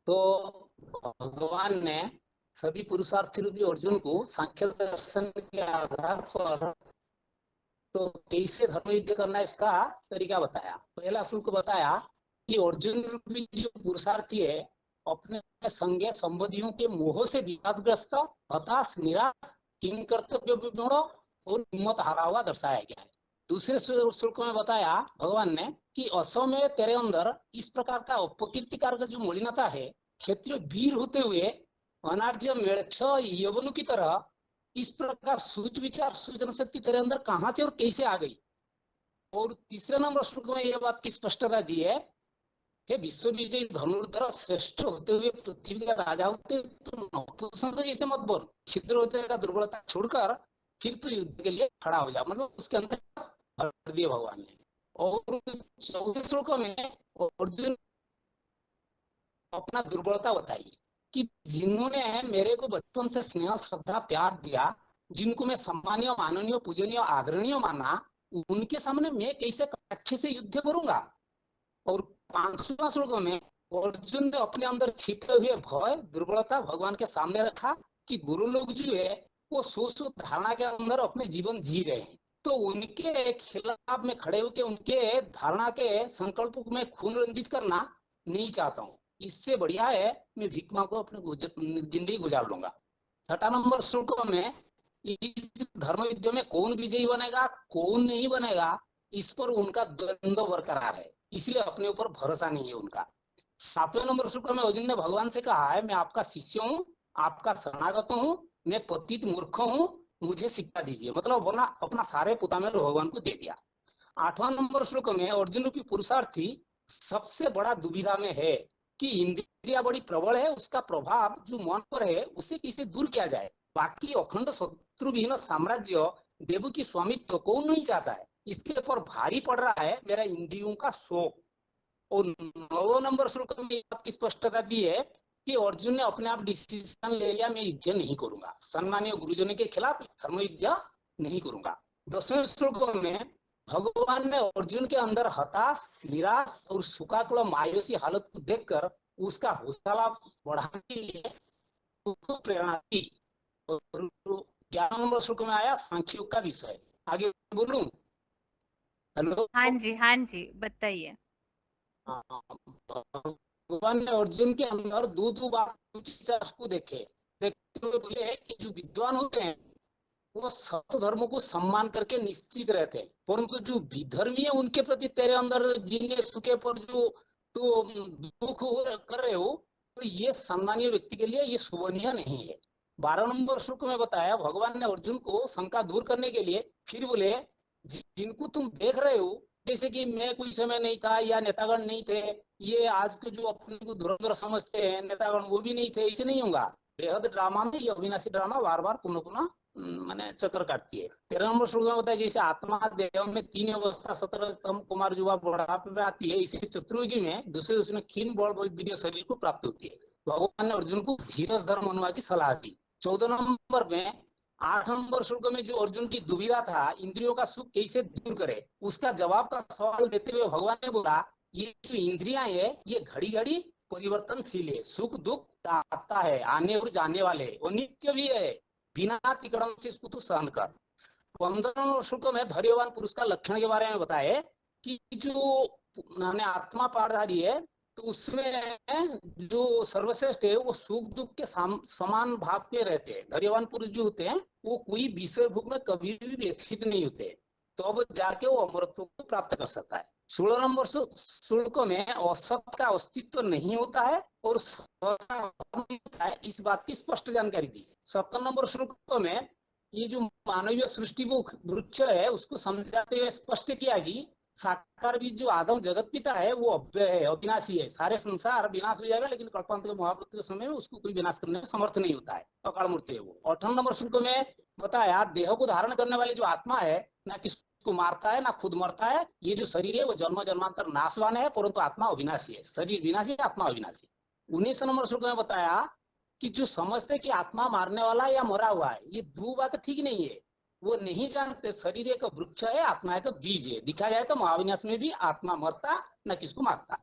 तो भगवान ने सभी पुरुषार्थी रूपी अर्जुन को सांख्य दर्शन के आधार पर तो कैसे धर्म युद्ध करना है इसका तरीका बताया। पहला श्लोक बताया कि अर्जुन रूपी जो पुरुषार्थी है अपने संज्ञा संबंधियों के मोह से विवादग्रस्त, हताश, निराश, किंग कर्तव्य विमूढ़ और हिम्मत हारा हुआ दर्शाया गया है। दूसरे श्लोक में बताया भगवान ने कि असमय तेरे अंदर इस प्रकार का अपकीर्तिकार का जो मलिनता है, क्षत्रिय वीर होते हुए अनार्य मेढ़ यवनु की तरह इस प्रकार सूच विचार सूचना शक्ति तेरे अंदर कहां से और कैसे आ गई। और तीसरे नंबर श्लोक में यह बात की स्पष्टता दी है कि विश्व विजयी धनुर्धर श्रेष्ठ होते हुए पृथ्वी का राजा होते तो नपुंसक जैसे मत बोल, छिद्र होते का दुर्बलता छोड़कर फिर तो युद्ध के लिए खड़ा हो जा, मतलब उसके अंदर भर दिया भगवान ने। और चौथे श्लोक में अर्जुन अपना दुर्बलता बताई कि जिन्होंने मेरे को बचपन से स्नेह श्रद्धा प्यार दिया, जिनको मैं सम्मानीय माननीय पूजनीय आदरणीय माना, उनके सामने मैं कैसे कटाक्ष से युद्ध करूंगा। और पांचवा श्लोक में अर्जुन ने अपने अंदर छिपे हुए भय दुर्बलता भगवान के सामने रखा कि गुरु लोग जो है वो सो धारणा के अंदर अपने जीवन जी रहे हैं, तो उनके खिलाफ में खड़े होकर उनके धारणा के संकल्प में खून रंजित करना नहीं चाहता हूँ। इससे बढ़िया है मैं भीख मांग को अपनी जिंदगी गुजार लूंगा। छठा नंबर श्लोक में इस धर्म युद्ध में कौन विजयी बनेगा कौन नहीं बनेगा इस पर उनका द्वंद्व बरकरार है, इसलिए अपने ऊपर भरोसा नहीं है उनका। सातवें नंबर श्लोक में अर्जुन ने भगवान से कहा है मैं आपका शिष्य हूँ, आपका शरणागत हूँ, मैं पतित मूर्ख हूँ, मुझे शिक्षा दीजिए, मतलब अपना अपना सारे पुतामेल भगवान को दे दिया। आठवां नंबर श्लोक में अर्जुन की पुरुषार्थी सबसे बड़ा दुविधा में है कि इंद्रिया बड़ी प्रबल है, उसका प्रभाव जो मन पर है उसे कैसे दूर किया जाए। बाकी अखंड शत्रुविहीन साम्राज्य देव की स्वामित्व कौन नहीं चाहता है, इसके पर भारी पड़ रहा है मेरा इंद्रियों का शोक। और 9 नंबर श्लोक में बात की स्पष्टता दी है कि अर्जुन ने अपने आप डिसीजन ले लिया मैं युद्ध नहीं करूंगा, सम्मानीय गुरुजनों के खिलाफ धर्म युद्ध नहीं करूंगा। 10वें श्लोक में भगवान ने अर्जुन के अंदर हताश निराश और सुखाकुल मायूसी हालत को देखकर उसका हौसला बढ़ाने के लिए उसको प्रेरणा दी। और 11 नंबर श्लोक में आया सांख्य का विषय। आगे बोलूं? हेलो। हाँ जी, हाँ जी, बताइए। भगवान ने अर्जुन के अंदर दो दो बात को देखे देखते हुए बोले कि जो विद्वान होते हैं वो सत्य धर्म को सम्मान करके निश्चित रहते हैं, परंतु जो विधर्मी है उनके प्रति तेरे अंदर जिनके सुखे पर जो तो दुख कर रहे हो, तो ये सम्मानीय व्यक्ति के लिए ये शोभनीय नहीं है। 12 नंबर श्लोक में बताया भगवान ने अर्जुन को शंका दूर करने के लिए फिर बोले जिनको तुम देख रहे हो जैसे कि मैं कोई समय नहीं था या नेतागण नहीं थे, ये आज के जो अपने को धुरंधर समझते हैं नेतागण वो भी नहीं थे, ऐसे नहीं होगा। बेहद ड्रामा में ये अविनाशी ड्रामा बार बार पुनः पुनः मैंने चक्कर काटती है। 13 नंबर श्लोक में होता है जैसे आत्मा देह में तीन अवस्था 17 स्तंभ कुमार युवा बुढ़ापे में आती है, इसी चतुर्युगी में दूसरे उसमें क्षीण बल वीर्य शरीर को प्राप्त होती है। भगवान ने अर्जुन को धीरज धर्म अनुवा की सलाह दी। 14 नंबर में 8 नंबर श्लोक में जो अर्जुन की दुविधा था इंद्रियों का सुख कैसे दूर करे उसका जवाब का सवाल देते हुए भगवान ने बोला ये जो इंद्रियां है ये घड़ी घड़ी परिवर्तनशील है, सुख दुख आता है, आने और जाने वाले, वो नित्य भी है, बिना तिकड़म से इसको तो सहन कर। 15 श्लोक में धैर्यवान पुरुष का लक्षण के बारे में बताए कि जो मैंने आत्मा पारधारी है तो उसमें जो सर्वश्रेष्ठ है वो सुख दुख के समान भाव पे रहते हैं। धैर्यवान पुरुष जो होते हैं वो कोई विषय भोग में कभी भी व्यथित नहीं होते, तो अब जाके वो अमरत्व को प्राप्त कर सकता है। 16 नंबर श्लोक में असत का अस्तित्व नहीं होता है और होता है, इस बात की स्पष्ट जानकारी दी। 17 नंबर श्लोक में ये जो मानवीय सृष्टि वृक्ष है उसको समझाते हुए स्पष्ट किया कि साकार बीज जो आदम जगत पिता है वो अव्यय है, अविनाशी है, सारे संसार विनाश हो जाएगा लेकिन कल्पांत के महाप्रत के समय में उसको कोई विनाश करने में समर्थ नहीं होता है, अकाल मूर्ति है वो। 18 नंबर श्लोक में बताया देह को धारण करने वाली जो आत्मा है ना किसको मारता है ना खुद मरता है, ये जो शरीर है वो जन्म जन्मांतर नाशवान है परंतु आत्मा अविनाशी है, शरीर विनाशी आत्मा अविनाशी। 19 नंबर श्लोक में बताया कि जो समझते कि आत्मा मारने वाला या मरा हुआ है ये दो बात ठीक नहीं है, वो नहीं जानते शरीर एक वृक्ष है आत्मा एक बीज है, दिखा जाए तो महाविनाश में भी आत्मा मरता न किसको मारता।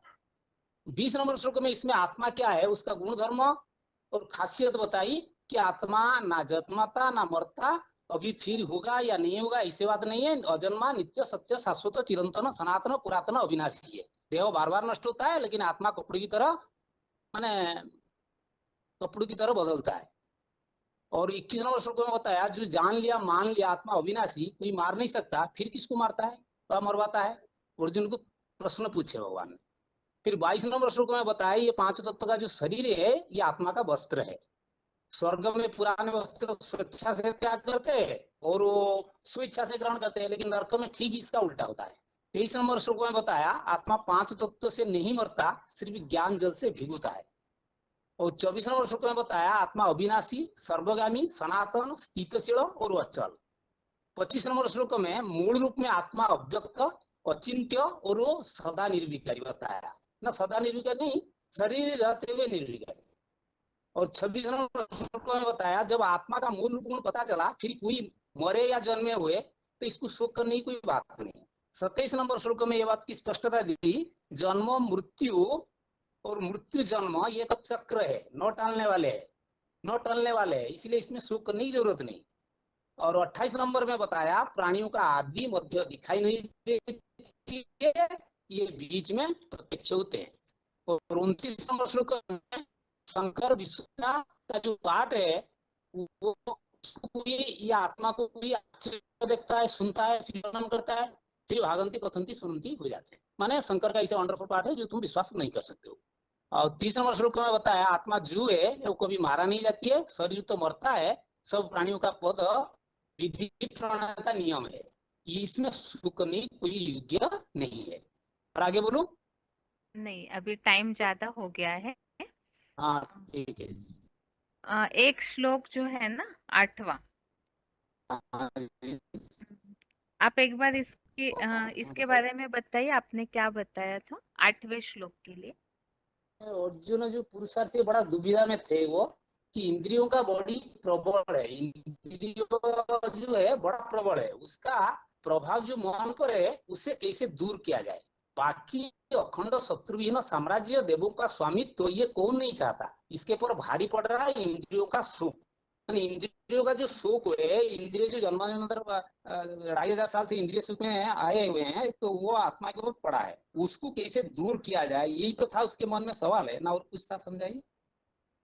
20 नंबर श्लोक में इसमें आत्मा क्या है उसका गुण धर्म और खासियत बताई कि आत्मा ना जन्माता ना मरता, अभी फिर होगा या नहीं होगा ऐसी बात नहीं है। अजन्मा नित्य सत्य शाश्वत चिरंतन सनातन पुरातन अविनाशी है। देह बार बार नष्ट होता है लेकिन आत्मा कपड़े की तरह माने कपड़ों की तरह बदलता है। और 21 नंबर श्लोक में बताया जो जान लिया मान लिया आत्मा अविनाशी कोई मार नहीं सकता, फिर किसको मारता है तो मरवाता है। अर्जुन को प्रश्न पूछे भगवान ने। फिर 22 नंबर श्लोक में बताया ये पांच तत्व का जो शरीर है ये आत्मा का वस्त्र है। स्वर्ग में पुराने वस्त्र स्वेच्छा से त्याग करते हैं और वो स्वेच्छा से ग्रहण करते हैं, लेकिन नरक में ठीक इसका उल्टा होता है। 23 नंबर श्लोक में बताया आत्मा पांच तत्व से नहीं मरता, सिर्फ ज्ञान जल से भिगोता है। और 24 नंबर श्लोक में बताया आत्मा अविनाशी सर्वगामी सनातन स्थितशील और अचल। 25 नंबर श्लोक में मूल रूप में आत्मा अव्यक्त अचिंत्य और वो सदा निर्विकारी बताया ना, सदा निर्विकारी नहीं, शरीर रहते हुए निर्विकारी। और 26 नंबर श्लोक में बताया जब आत्मा का मूल गुण पता चला फिर कोई मरे या जन्मे हुए तो इसको शोक करने की कोई बात नहीं। 27 नंबर श्लोक में यह बात की स्पष्टता दी जन्म मृत्यु और मृत्यु जन्म ये तो चक्र है, न टालने वाले है, न टलने वाले है, इसलिए इसमें शोक करने की जरूरत नहीं। और 28 नंबर में बताया प्राणियों का आदि मध्य दिखाई नहीं देती है, ये बीच में प्रत्यक्ष होते हैं। और 29 नंबर श्लोक में शंकर विश्व का जो पाठ है वो कोई या आत्मा को कोई आश्चर्य देखता है सुनता है फिर वर्णन करता है फिर भागंती कथंती सुनती हो जाते हैं। माने शंकर का ऐसा वंडरफुल पाठ है जो तुम विश्वास नहीं कर सकते हो। और 30 नंबर श्लोक में बताया आत्मा जो है वो कभी मारा नहीं जाती है, शरीर तो मरता है, सब प्राणियों का पद विधि प्रणाली का नियम है, इसमें सुख करने कोई योग्य नहीं है। और आगे बोलो। नहीं, अभी टाइम ज्यादा हो गया है। हाँ ठीक है। एक श्लोक जो है ना, 8वां, हाँ, आप एक बार इसके बारे में बताइए, आपने क्या बताया था 8वें श्लोक के लिए। अर्जुन जो पुरुषार्थी बड़ा दुविधा में थे वो कि इंद्रियों का बॉडी प्रबल है, इंद्रियों जो है बड़ा प्रबल है, उसका प्रभाव जो मन पर है उससे कैसे दूर किया जाए। बाकी अखंड शत्रुहीन साम्राज्य देवों का स्वामित्व तो ये कौन नहीं चाहता, इसके पर भारी पड़ रहा है इंद्रियों का सुख। इंद्रियों का जो सुख है, इंद्रिय जो जन्मांतर 2500 साल से इंद्रिय सुख में आए हुए हैं तो वो आत्मा के ऊपर पड़ा है, उसको कैसे दूर किया जाए यही तो था उसके मन में सवाल है ना, और कुछ था समझाइए।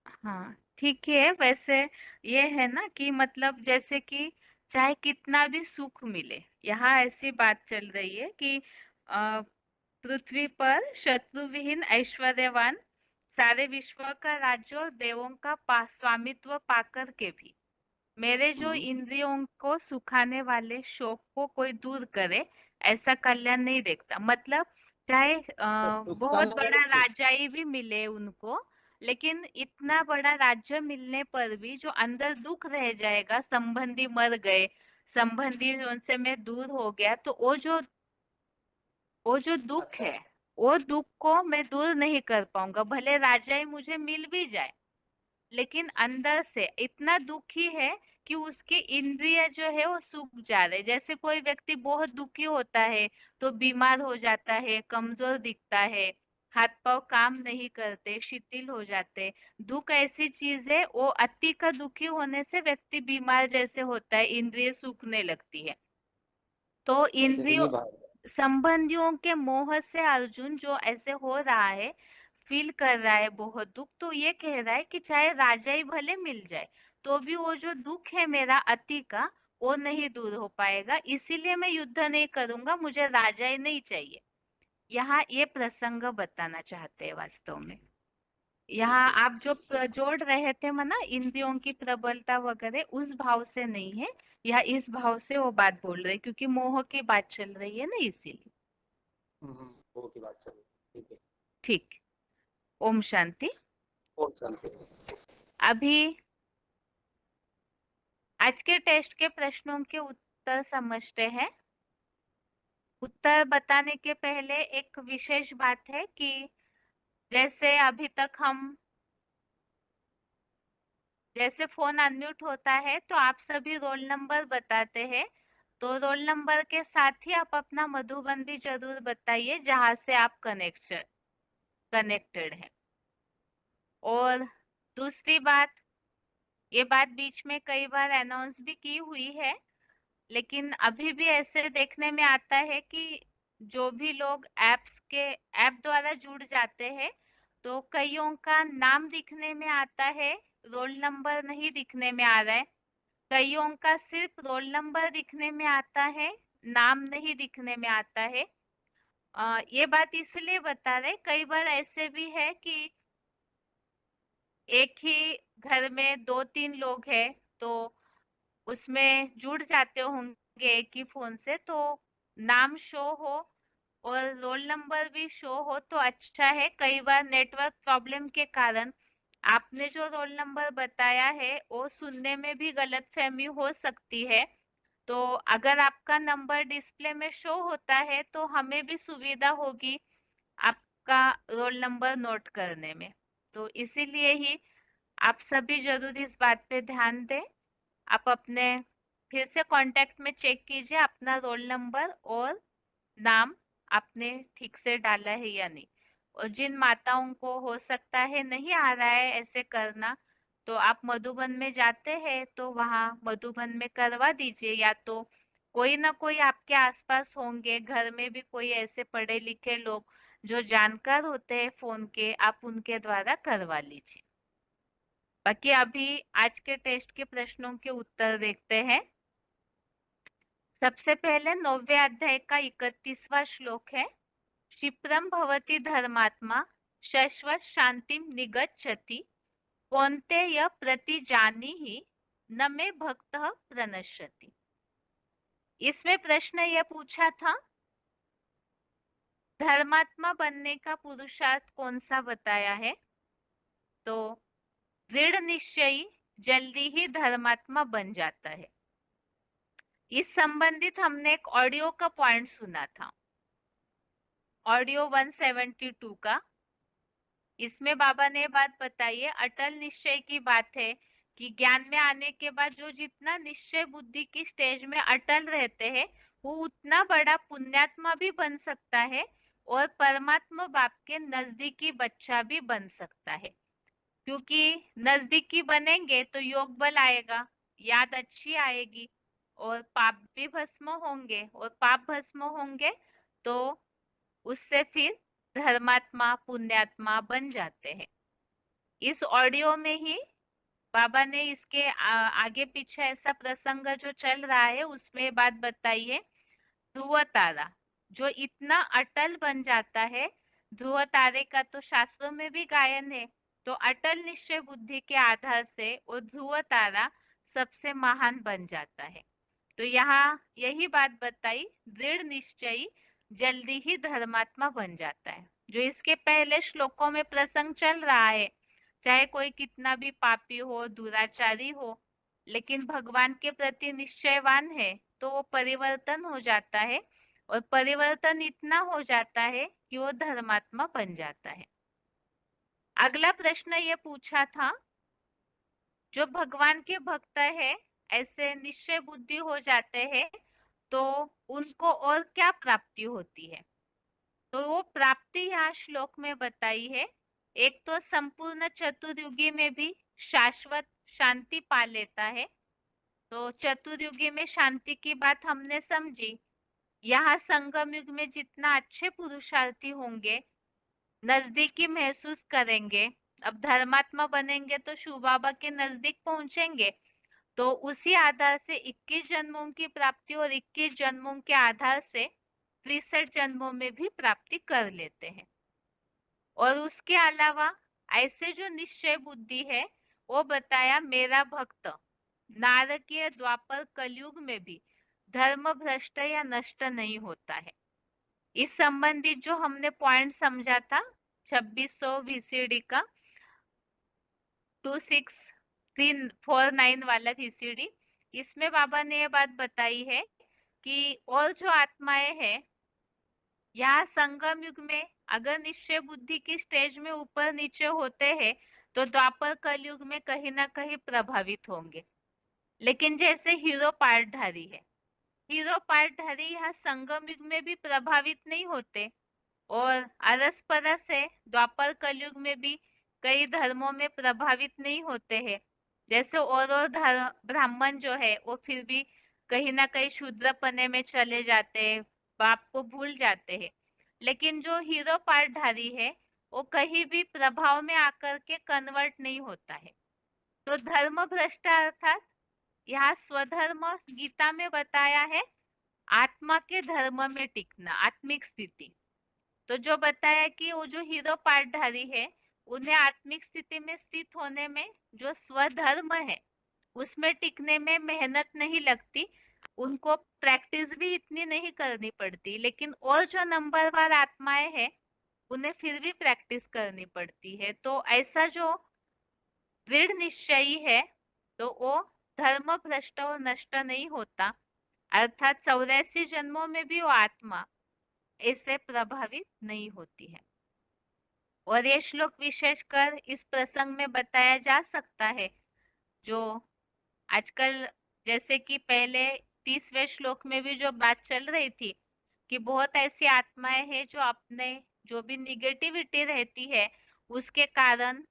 हाँ, ठीक है। वैसे ये है ना कि मतलब जैसे कि चाहे कितना भी सुख मिले, यहाँ ऐसी बात चल रही है कि पृथ्वी पर शत्रु विहीन ऐश्वर्यवान सारे विश्व का राज्य और देवों का स्वामित्व पाकर के भी मेरे जो इंद्रियों को सुखाने वाले शोक को कोई दूर करे, ऐसा कल्याण नहीं देखता। मतलब चाहे बहुत बड़ा राजाई भी मिले उनको, लेकिन इतना बड़ा राज्य मिलने पर भी जो अंदर दुख रह जाएगा, संबंधी मर गए, संबंधी उनसे मैं दूर हो गया, तो वो जो दुख अच्छा। है, वो दुख को मैं दूर नहीं कर पाऊंगा, भले राजाई मुझे मिल भी जाए, लेकिन अंदर से इतना दुखी है कि उसके इंद्रिय जो है वो सूख जा रहे। जैसे कोई व्यक्ति बहुत दुखी होता है तो बीमार हो जाता है, कमजोर दिखता है, हाथ पांव काम नहीं करते, शिथिल हो जाते। दुख ऐसी चीज है, वो अति का दुखी होने से व्यक्ति बीमार जैसे होता है, इंद्रिय सूखने लगती है। तो अच्छा, इंद्रियों ये बात संबंधियों के मोह से अर्जुन जो ऐसे हो रहा है, फील कर रहा है बहुत दुख, तो ये कह रहा है कि चाहे राजा ही भले मिल जाए तो भी वो जो दुख है मेरा अति का, वो नहीं दूर हो पाएगा, इसीलिए मैं युद्ध नहीं करूंगा, मुझे राजा ही नहीं चाहिए। यहाँ ये प्रसंग बताना चाहते हैं वास्तव में। ठीक यहाँ है। आप जो जोड़ रहे थे मना इंद्रियों की प्रबलता वगैरह, उस भाव से नहीं है, या इस भाव से वो बात बोल रहे, क्योंकि मोह की बात चल रही है ना, इसीलिए। वो की बात चलो। ठीक है। ठीक। ओम शांति। और चलते अभी आज के टेस्ट के प्रश्नों के उत्तर समझते हैं। उत्तर बताने के पहले एक विशेष बात है कि जैसे अभी तक हम, जैसे फोन अनम्यूट होता है तो आप सभी रोल नंबर बताते हैं, तो रोल नंबर के साथ ही आप अपना मधुबन भी जरूर बताइए जहां से आप कनेक्ट कनेक्टेड है। और दूसरी बात, ये बात बीच में कई बार अनाउंस भी की हुई है, लेकिन अभी भी ऐसे देखने में आता है कि जो भी लोग ऐप द्वारा जुड़ जाते हैं, तो कईयों का नाम दिखने में आता है, रोल नंबर नहीं दिखने में आ रहा है। कईयों का सिर्फ रोल नंबर दिखने में आता है, नाम नहीं दिखने में आता है। ये बात इसलिए बता रहे, कई बार ऐसे भी है कि एक ही घर में 2-3 लोग हैं, तो उसमें जुड़ जाते होंगे एक ही फोन से, तो नाम शो हो और रोल नंबर भी शो हो तो अच्छा है। कई बार नेटवर्क प्रॉब्लम के कारण आपने जो रोल नंबर बताया है वो सुनने में भी गलतफहमी हो सकती है। तो अगर आपका नंबर डिस्प्ले में शो होता है तो हमें भी सुविधा होगी आपका रोल नंबर नोट करने में। तो इसीलिए ही आप सभी जरूर इस बात पे ध्यान दें। आप अपने फिर से कांटेक्ट में चेक कीजिए अपना रोल नंबर और नाम आपने ठीक से डाला है या नहीं। और जिन माताओं को हो सकता है नहीं आ रहा है ऐसे करना, तो आप मधुबन में जाते हैं तो वहाँ मधुबन में करवा दीजिए, या तो कोई ना कोई आपके आसपास होंगे, घर में भी कोई ऐसे पढ़े लिखे लोग जो जानकार होते हैं फोन के, आप उनके द्वारा करवा लीजिए। बाकी अभी आज के टेस्ट के प्रश्नों के उत्तर देखते हैं। सबसे पहले 9वें अध्याय का 31वां श्लोक है, क्षिप्रम भवति धर्मात्मा शश्वत शांतिम निगच्छति कौन्तेय प्रतिजानीहि न मे भक्तः प्रणश्यति। इसमें प्रश्न यह पूछा था, धर्मात्मा बनने का पुरुषार्थ कौन सा बताया है? तो दृढ़ निश्चयी जल्दी ही धर्मात्मा बन जाता है। इस संबंधित हमने एक ऑडियो का पॉइंट सुना था, ऑडियो 172 का। इसमें बाबा ने बात बताई है, अटल निश्चय की बात है कि ज्ञान में आने के बाद जो जितना निश्चय बुद्धि की स्टेज में अटल रहते हैं, वो उतना बड़ा पुण्यात्मा भी बन सकता है और परमात्मा बाप के नजदीकी बच्चा भी बन सकता है। क्योंकि नजदीकी बनेंगे तो योग बल आएगा, याद अच्छी आएगी और पाप भी भस्म होंगे, और पाप भस्म होंगे तो उससे फिर धर्मात्मा पुण्यात्मा बन जाते हैं। इस ऑडियो में ही बाबा ने इसके आगे पीछे ऐसा प्रसंग जो चल रहा है उसमें बात बताई है। ध्रुव तारा जो इतना अटल बन जाता है, ध्रुव तारे का तो शास्त्रों में भी गायन है, तो अटल निश्चय बुद्धि के आधार से वो ध्रुव तारा सबसे महान बन जाता है। तो यहाँ यही बात बताई, दृढ़ निश्चयी जल्दी ही धर्मात्मा बन जाता है। जो इसके पहले श्लोकों में प्रसंग चल रहा है, चाहे कोई कितना भी पापी हो, दुराचारी हो, लेकिन भगवान के प्रति निश्चयवान है तो वो परिवर्तन हो जाता है, और परिवर्तन इतना हो जाता है कि वो धर्मात्मा बन जाता है। अगला प्रश्न ये पूछा था, जो भगवान के भक्त है ऐसे निश्चय बुद्धि हो जाते हैं तो उनको और क्या प्राप्ति होती है? तो वो प्राप्ति यहाँ श्लोक में बताई है। एक तो संपूर्ण चतुर्युगी में भी शाश्वत शांति पा लेता है। तो चतुर्युगी में शांति की बात हमने समझी। यहाँ संगम युग में जितना अच्छे पुरुषार्थी होंगे, नजदीकी महसूस करेंगे, अब धर्मात्मा बनेंगे तो शिव बाबा के नजदीक पहुंचेंगे, तो उसी आधार से 21 जन्मों की प्राप्ति और 21 जन्मों के आधार से 63 जन्मों में भी प्राप्ति कर लेते हैं। और उसके अलावा ऐसे जो निश्चय बुद्धि है वो बताया, मेरा भक्त नारकीय द्वापर कलयुग में भी धर्म भ्रष्ट या नष्ट नहीं होता है। इस संबंधित जो हमने पॉइंट समझा था 2600 VCD का 2649 वाला VCD, इसमें बाबा ने ये बात बताई है कि और जो आत्माएं हैं यहाँ संगम युग में अगर निश्चय बुद्धि की स्टेज में ऊपर नीचे होते हैं तो द्वापर कलयुग में कहीं ना कहीं प्रभावित होंगे। लेकिन जैसे हीरो पार्टधारी है, हीरो पार्टधारी यहाँ संगम युग में भी प्रभावित नहीं होते, और अरस परस है, द्वापर कलयुग में भी कई धर्मों में प्रभावित नहीं होते हैं। जैसे और धर्म ब्राह्मण जो है वो फिर भी कहीं ना कहीं शूद्रपने में चले जाते हैं, बाप को भूल जाते हैं। लेकिन जो हीरो पाठधारी है वो कहीं भी प्रभाव में आकर के कन्वर्ट नहीं होता है। तो धर्म भ्रष्ट अर्थात यहाँ स्वधर्म गीता में बताया है, आत्मा के धर्म में टिकना, आत्मिक स्थिति। तो जो बताया कि वो जो हीरो पाठधारी है उन्हें आत्मिक स्थिति में स्थित होने में जो स्वधर्म है उसमें टिकने में मेहनत नहीं लगती, उनको प्रैक्टिस भी इतनी नहीं करनी पड़ती। लेकिन और जो नंबरवार आत्माएं हैं उन्हें फिर भी प्रैक्टिस करनी पड़ती है। तो ऐसा जो दृढ़ निश्चयी है तो वो धर्म भ्रष्ट और नष्ट नहीं होता, अर्थात 84 जन्मों में भी वो आत्मा इससे प्रभावित नहीं होती है। और ये श्लोक विशेषकर इस प्रसंग में बताया जा सकता है जो आजकल, जैसे कि पहले 30वें श्लोक में भी जो बात चल रही थी कि बहुत ऐसी आत्माएं हैं जो अपने जो भी निगेटिविटी रहती है उसके कारण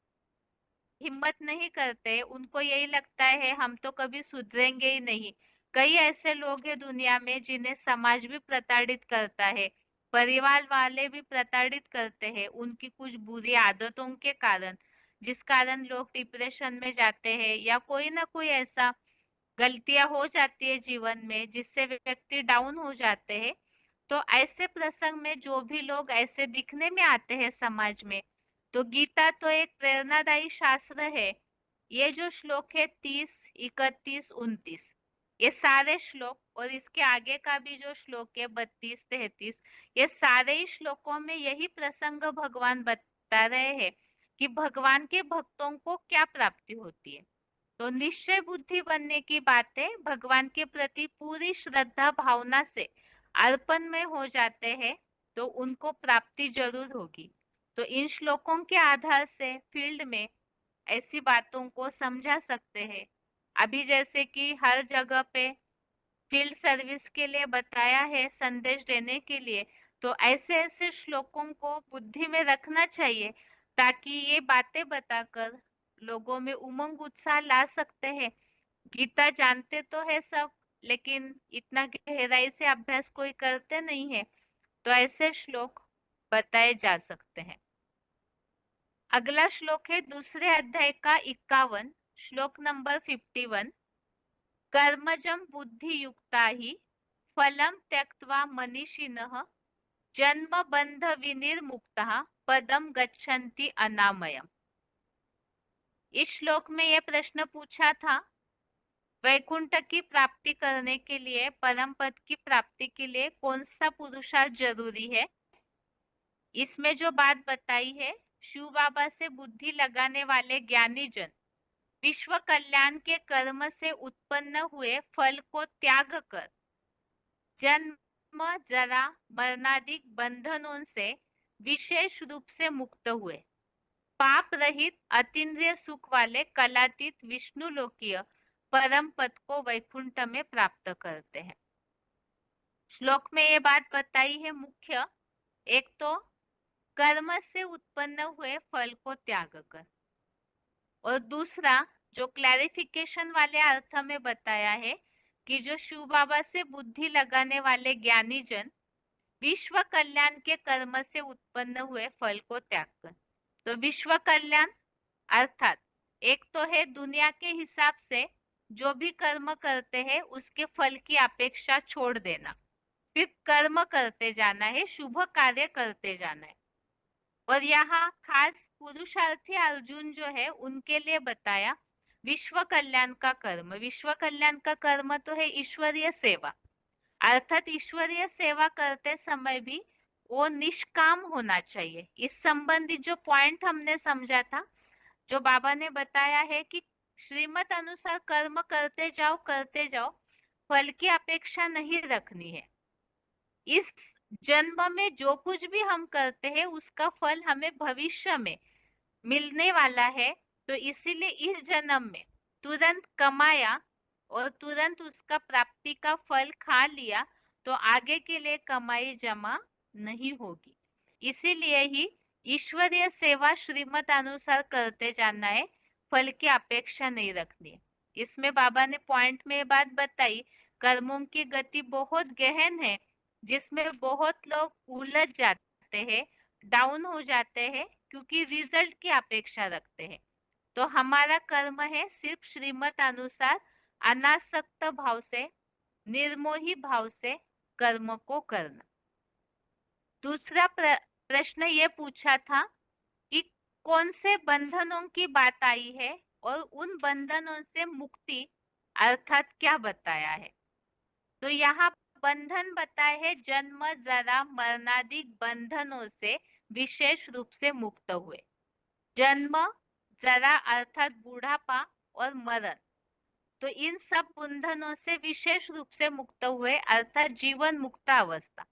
हिम्मत नहीं करते, उनको यही लगता है हम तो कभी सुधरेंगे ही नहीं। कई ऐसे लोग हैं दुनिया में जिन्हें समाज भी प्रताड़ित करता है, परिवार वाले भी प्रताड़ित करते हैं उनकी कुछ बुरी आदतों के कारण, जिस कारण लोग डिप्रेशन में जाते हैं या कोई ना कोई ऐसा गलतियां हो जाती है जीवन में जिससे व्यक्ति डाउन हो जाते हैं। तो ऐसे प्रसंग में जो भी लोग ऐसे दिखने में आते हैं समाज में, तो गीता तो एक प्रेरणादायी शास्त्र है। ये जो श्लोक है 30, 31, 29, ये सारे श्लोक और इसके आगे का भी जो श्लोक है 32, 33, ये सारे ही श्लोकों में यही प्रसंग भगवान बता रहे हैं कि भगवान के भक्तों को क्या प्राप्ति होती है। तो निश्चय बुद्धि बनने की बातें भगवान के प्रति पूरी श्रद्धा भावना से अर्पण में हो जाते हैं तो उनको प्राप्ति जरूर होगी। तो इन श्लोकों के आधार से फील्ड में ऐसी बातों को समझा सकते हैं। अभी जैसे कि हर जगह पे फील्ड सर्विस के लिए बताया है, संदेश देने के लिए, तो ऐसे ऐसे श्लोकों को बुद्धि में रखना चाहिए ताकि ये बातें बताकर लोगों में उमंग उत्साह ला सकते हैं। गीता जानते तो है सब, लेकिन इतना गहराई से अभ्यास कोई करते नहीं है, तो ऐसे श्लोक बताए जा सकते हैं। अगला श्लोक है दूसरे अध्याय का 51, श्लोक नंबर 51। कर्मजं बुद्धि युक्ता ही फलं त्यक्त्वा मनीषिणः जन्म बंध विनिर्मुक्तः पदम गच्छन्ति अनामयम्। इस श्लोक में यह प्रश्न पूछा था, वैकुंठ की प्राप्ति करने के लिए, परम पद की प्राप्ति के लिए कौन सा पुरुषार्थ जरूरी है। इसमें जो बात बताई है, शिव बाबा से बुद्धि लगाने वाले ज्ञानी जन विश्व कल्याण के कर्म से उत्पन्न हुए फल को त्याग कर जन्म जरा मरणादि बंधनों से विशेष रूप से मुक्त हुए पाप रहित अतीन्द्रिय सुख वाले कलातीत विष्णु लोकीय परम पद को वैकुंठ में प्राप्त करते हैं। श्लोक में ये बात बताई है मुख्य, एक तो कर्म से उत्पन्न हुए फल को त्याग कर, और दूसरा जो क्लैरिफिकेशन वाले अर्थ में बताया है कि जो शिव बाबा से बुद्धि लगाने वाले ज्ञानी जन विश्व कल्याण के कर्म से उत्पन्न हुए फल को त्याग कर। तो विश्व कल्याण अर्थात एक तो है दुनिया के हिसाब से जो भी कर्म करते हैं उसके फल की अपेक्षा छोड़ देना, फिर कर्म करते जाना है, शुभ कार्य करते जाना है। और यहाँ खास पुरुषार्थी अर्जुन जो है उनके लिए बताया विश्व कल्याण का कर्म। विश्व कल्याण का कर्म तो है ईश्वरीय सेवा, अर्थात ईश्वरीय सेवा करते समय भी वो निष्काम होना चाहिए। इस संबंधित जो पॉइंट हमने समझा था, जो बाबा ने बताया है कि श्रीमत अनुसार कर्म करते जाओ, फल की अपेक्षा नहीं रखनी है। इस जन्म में जो कुछ भी हम करते हैं उसका फल हमें भविष्य में मिलने वाला है। तो इसीलिए इस जन्म में तुरंत कमाया और तुरंत उसका प्राप्ति का फल खा लिया तो आगे के लिए कमाई जमा नहीं होगी। इसीलिए ही ईश्वरीय सेवा श्रीमत अनुसार करते जाना है, फल की अपेक्षा नहीं रखनी है। इसमें बाबा ने पॉइंट में ये बात बताई, कर्मों की गति बहुत गहन है, जिसमें बहुत लोग उलझ जाते हैं, डाउन हो जाते हैं, क्योंकि रिजल्ट की अपेक्षा रखते हैं। तो हमारा कर्म है सिर्फ श्रीमत अनुसार अनासक्त भाव से, निर्मोही भाव से कर्म को करना। दूसरा प्रश्न ये पूछा था कि कौन से बंधनों की बात आई है और उन बंधनों से मुक्ति अर्थात क्या बताया है। तो यहाँ बंधन बताए है जन्म जरा मरणादि बंधनों से विशेष रूप से मुक्त हुए। जन्म, जरा अर्थात बूढ़ापा और मरण, तो इन सब बंधनों से विशेष रूप से मुक्त हुए अर्थात जीवन मुक्त अवस्था।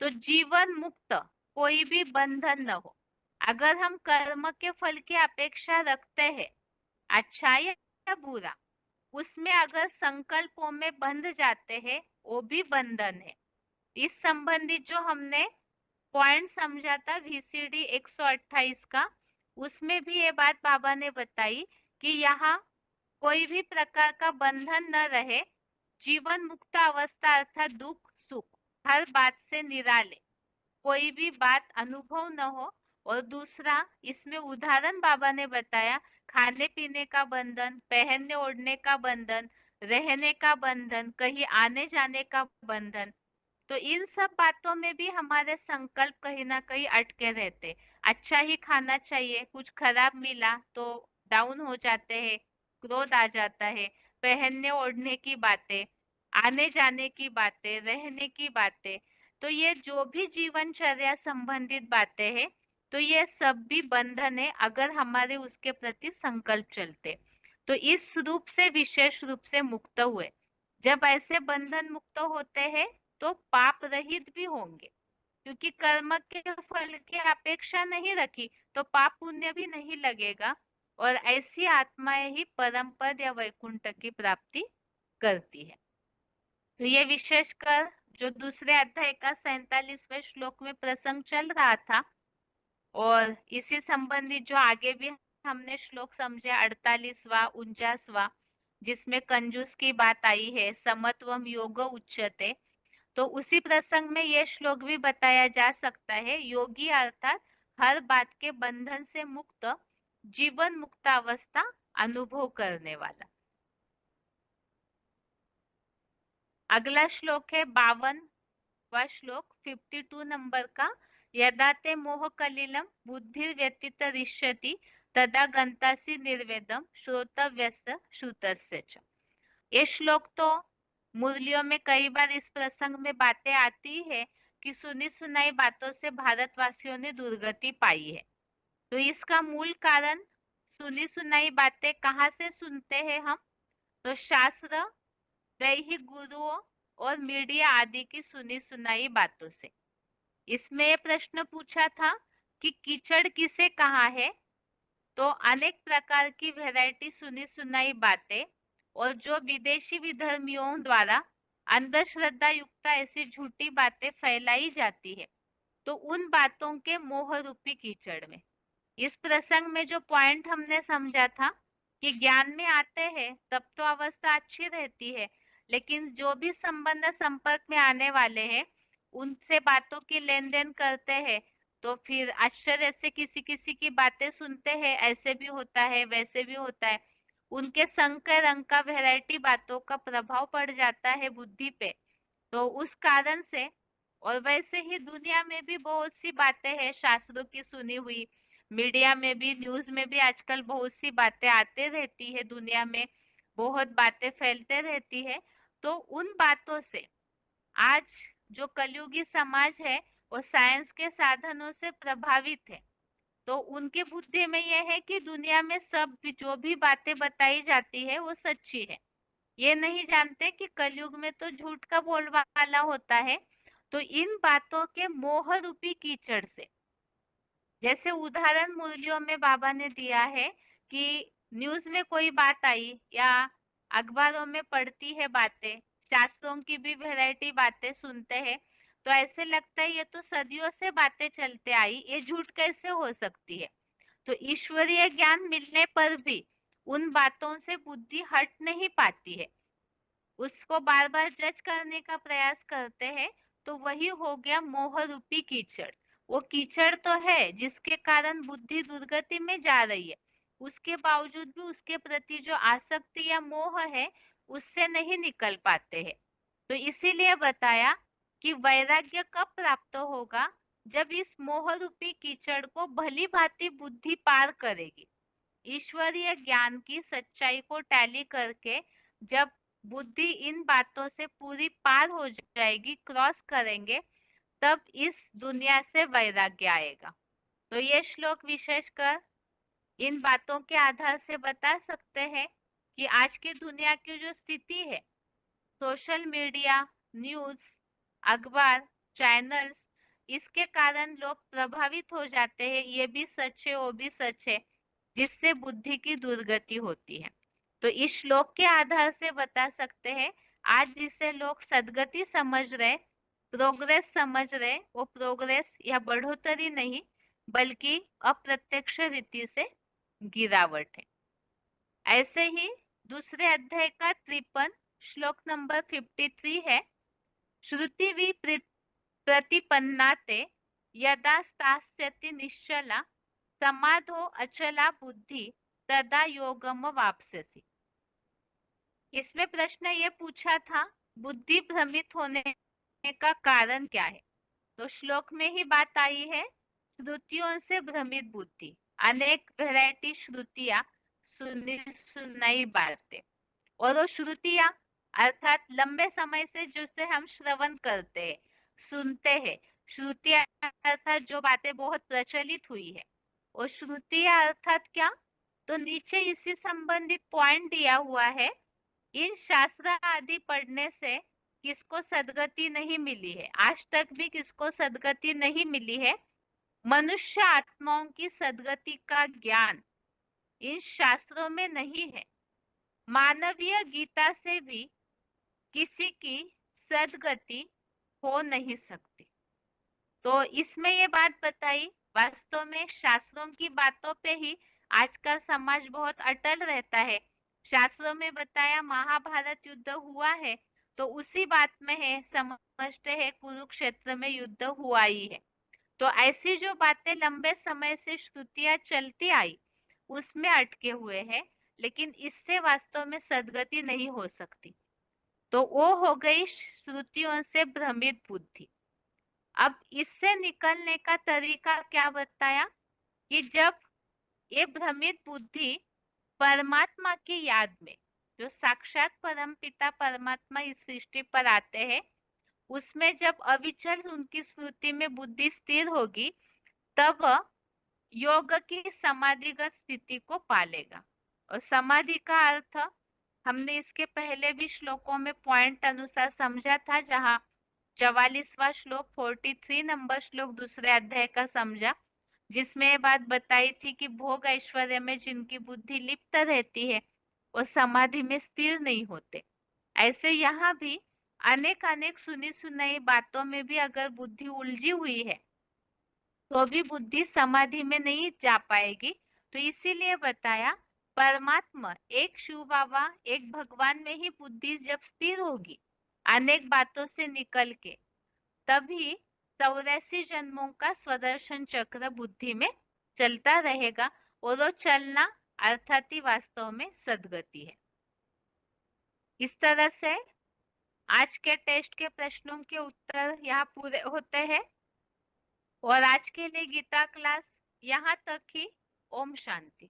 तो जीवन मुक्त, कोई भी बंधन न हो। अगर हम कर्म के फल की अपेक्षा रखते हैं, अच्छा या बुरा, उसमें अगर संकल्पों में बंध जाते हैं, वो भी बंधन है। इस संबंधित जो हमने पॉइंट समझा था VCD 128 का, उसमें भी ये बात बाबा ने बताई कि यहाँ कोई भी प्रकार का बंधन न रहे, जीवन मुक्त अवस्था अर्थात दुख सुख हर बात से निराले, कोई भी बात अनुभव न हो। और दूसरा, इसमें उदाहरण बाबा ने बताया, खाने पीने का बंधन, पहनने ओढ़ने का बंधन, रहने का बंधन, कहीं आने जाने का बंधन। तो इन सब बातों में भी हमारे संकल्प कहीं ना कहीं अटके रहते। अच्छा ही खाना चाहिए, कुछ खराब मिला तो डाउन हो जाते हैं, क्रोध आ जाता है। पहनने ओढ़ने की बातें, आने जाने की बातें, रहने की बातें, तो ये जो भी जीवनचर्या संबंधित बातें हैं, तो ये सब भी बंधन है अगर हमारे उसके प्रति संकल्प चलते। तो इस रूप से विशेष रूप से मुक्त हुए। जब ऐसे बंधन मुक्त होते हैं तो पाप रहित भी होंगे, क्योंकि कर्म के फल की अपेक्षा नहीं रखी तो पाप पुण्य भी नहीं लगेगा, और ऐसी आत्माएं ही परम पद या वैकुंठ की प्राप्ति करती है। तो ये विशेषकर जो दूसरे अध्याय का 47वें श्लोक में प्रसंग चल रहा था, और इसी संबंधित जो आगे भी हमने श्लोक समझे 48वां 49वां, जिसमें कंजूस की बात आई है, समत्वम योग उच्यते, तो उसी प्रसंग में यह श्लोक भी बताया जा सकता है। योगी अर्थात हर बात के बंधन से मुक्त, जीवन मुक्त अवस्था अनुभव करने वाला। अगला श्लोक है 52वां श्लोक, 52 नंबर का। यदा ते मोह कलिलम बुद्धि व्यतीत रिष्यति तदा गंतासी निर्वेदम श्रोतव्यस्य श्रुतस्य च। ये श्लोक तो मुरलियों में कई बार इस प्रसंग में बातें आती है कि सुनी सुनाई बातों से भारतवासियों ने दुर्गति पाई है। तो इसका मूल कारण, सुनी सुनाई बातें कहाँ से सुनते हैं हम? तो शास्त्र, दैहिक गुरुओं और मीडिया आदि की सुनी सुनाई बातों से। इसमें ये प्रश्न पूछा था कि कीचड़ किसे कहा है, तो अनेक प्रकार की वैरायटी सुनी सुनाई बातें और जो विदेशी विधर्मियों द्वारा अंधश्रद्धा युक्त ऐसी झूठी बातें फैलाई जाती है, तो उन बातों के मोह रूपी कीचड़ में। इस प्रसंग में जो पॉइंट हमने समझा था कि ज्ञान में आते हैं तब तो अवस्था अच्छी रहती है, लेकिन जो भी संबंध संपर्क में आने वाले हैं, उनसे बातों की लेन देन करते हैं, तो फिर आश्चर्य से किसी किसी की बातें सुनते हैं, ऐसे भी होता है वैसे भी होता है, उनके संग के रंग का वैरायटी बातों का प्रभाव पड़ जाता है बुद्धि पे। तो उस कारण से, और वैसे ही दुनिया में भी बहुत सी बातें हैं शास्त्रों की सुनी हुई, मीडिया में भी, न्यूज में भी आजकल बहुत सी बातें आते रहती है, दुनिया में बहुत बातें फैलते रहती है। तो उन बातों से आज जो कलयुगी समाज है वो साइंस के साधनों से प्रभावित है। तो उनके बुद्धि में यह है कि दुनिया में सब जो भी बातें बताई जाती है वो सच्ची है। ये नहीं जानते कि कलयुग में तो झूठ का बोलबाला होता है। तो इन बातों के मोह रूपी कीचड़ से, जैसे उदाहरण मुरलियों में बाबा ने दिया है कि न्यूज में कोई बात आई या अखबारों में पढ़ती है बातें, शास्त्रों की भी वैरायटी बातें सुनते हैं, तो ऐसे लगता है ये तो सदियों से बातें चलते आई, ये झूठ कैसे हो सकती है। तो ईश्वरीय ज्ञान मिलने पर भी उन बातों से बुद्धि हट नहीं पाती है, उसको बार बार जज करने का प्रयास करते हैं। तो वही हो गया मोह रूपी कीचड़। वो कीचड़ तो है जिसके कारण बुद्धि दुर्गति में जा रही है, उसके बावजूद भी उसके प्रति जो आसक्ति या मोह है उससे नहीं निकल पाते हैं। तो इसीलिए बताया कि वैराग्य कब प्राप्त होगा, जब इस मोह रूपी कीचड़ को भली भांति बुद्धि पार करेगी। ईश्वरीय ज्ञान की सच्चाई को टैली करके जब बुद्धि इन बातों से पूरी पार हो जाएगी, क्रॉस करेंगे, तब इस दुनिया से वैराग्य आएगा। तो ये श्लोक विशेषकर इन बातों के आधार से बता सकते हैं कि आज की दुनिया की जो स्थिति है, सोशल मीडिया, न्यूज, अखबार, चैनल्स, इसके कारण लोग प्रभावित हो जाते हैं, ये भी सच है वो भी सच है, जिससे बुद्धि की दुर्गति होती है। तो इस श्लोक के आधार से बता सकते हैं आज जिसे लोग सद्गति समझ रहे, प्रोग्रेस समझ रहे, वो प्रोग्रेस या बढ़ोतरी नहीं बल्कि अप्रत्यक्ष रीति से गिरावट है। ऐसे ही दूसरे अध्याय का 53 श्लोक नंबर 53 है, श्रुति प्रतिपन्नाते यदा स्थास्यति निश्चला समाधो अचला बुद्धि तदा योगम वाप्स्यसि। इसमें प्रश्न ये पूछा था बुद्धि भ्रमित होने का कारण क्या है। तो श्लोक में ही बात आई है, श्रुतियों से भ्रमित बुद्धि, अनेक वैरायटी श्रुतियां, सुनी सुनाई बातें। और वो श्रुतियां अर्थात लंबे समय से जिसे हम श्रवण करते हैं, सुनते हैं, श्रुतियां अर्थात जो बातें बहुत प्रचलित हुई है। और श्रुतियां अर्थात क्या, तो नीचे इसी संबंधित पॉइंट दिया हुआ है, इन शास्त्र आदि पढ़ने से किसको सद्गति नहीं मिली है, आज तक भी किसको सद्गति नहीं मिली है। मनुष्य आत्माओं की सद्गति का ज्ञान इन शास्त्रों में नहीं है। मानवीय गीता से भी किसी की सद्गति हो नहीं सकती। तो इसमें ये बात बताई, वास्तव में शास्त्रों की बातों पे ही आज का समाज बहुत अटल रहता है। शास्त्रों में बताया महाभारत युद्ध हुआ है, तो उसी बात में है, समझते हैं कुरुक्षेत्र में युद्ध हुआ ही है। तो ऐसी जो बातें लंबे समय से श्रुतियां चलती आई उसमें अटके हुए हैं, लेकिन इससे वास्तव में सद्गति नहीं हो सकती। तो वो हो गई श्रुतियों से भ्रमित बुद्धि। अब इससे निकलने का तरीका क्या बताया कि जब ये भ्रमित बुद्धि परमात्मा की याद में, जो साक्षात परम पिता परमात्मा इस सृष्टि पर आते हैं, उसमें जब अविचल उनकी स्मृति में बुद्धि स्थिर होगी, तब योग की समाधिगत स्थिति को पालेगा। और समाधि का अर्थ हमने इसके पहले भी श्लोकों में पॉइंट अनुसार समझा था, जहां 44वां श्लोक 43 नंबर श्लोक दूसरे अध्याय का समझा, जिसमें ये बात बताई थी कि भोग ऐश्वर्य में जिनकी बुद्धि लिप्त रहती है वो समाधि में स्थिर नहीं होते। ऐसे यहाँ भी अनेक अनेक सुनी सुनाई बातों में भी अगर बुद्धि उलझी हुई है तो भी बुद्धि समाधि में नहीं जा पाएगी। तो इसीलिए बताया परमात्मा एक शिव बाबा एक भगवान में ही बुद्धि जब स्थिर होगी अनेक बातों से निकल के, तभी 84 जन्मों का स्वदर्शन चक्र बुद्धि में चलता रहेगा, और वो चलना अर्थात ही वास्तव में सद्गति है। इस तरह से आज के टेस्ट के प्रश्नों के उत्तर यहाँ पूरे होते हैं। और आज के लिए गीता क्लास यहाँ तक ही। ओम शांति।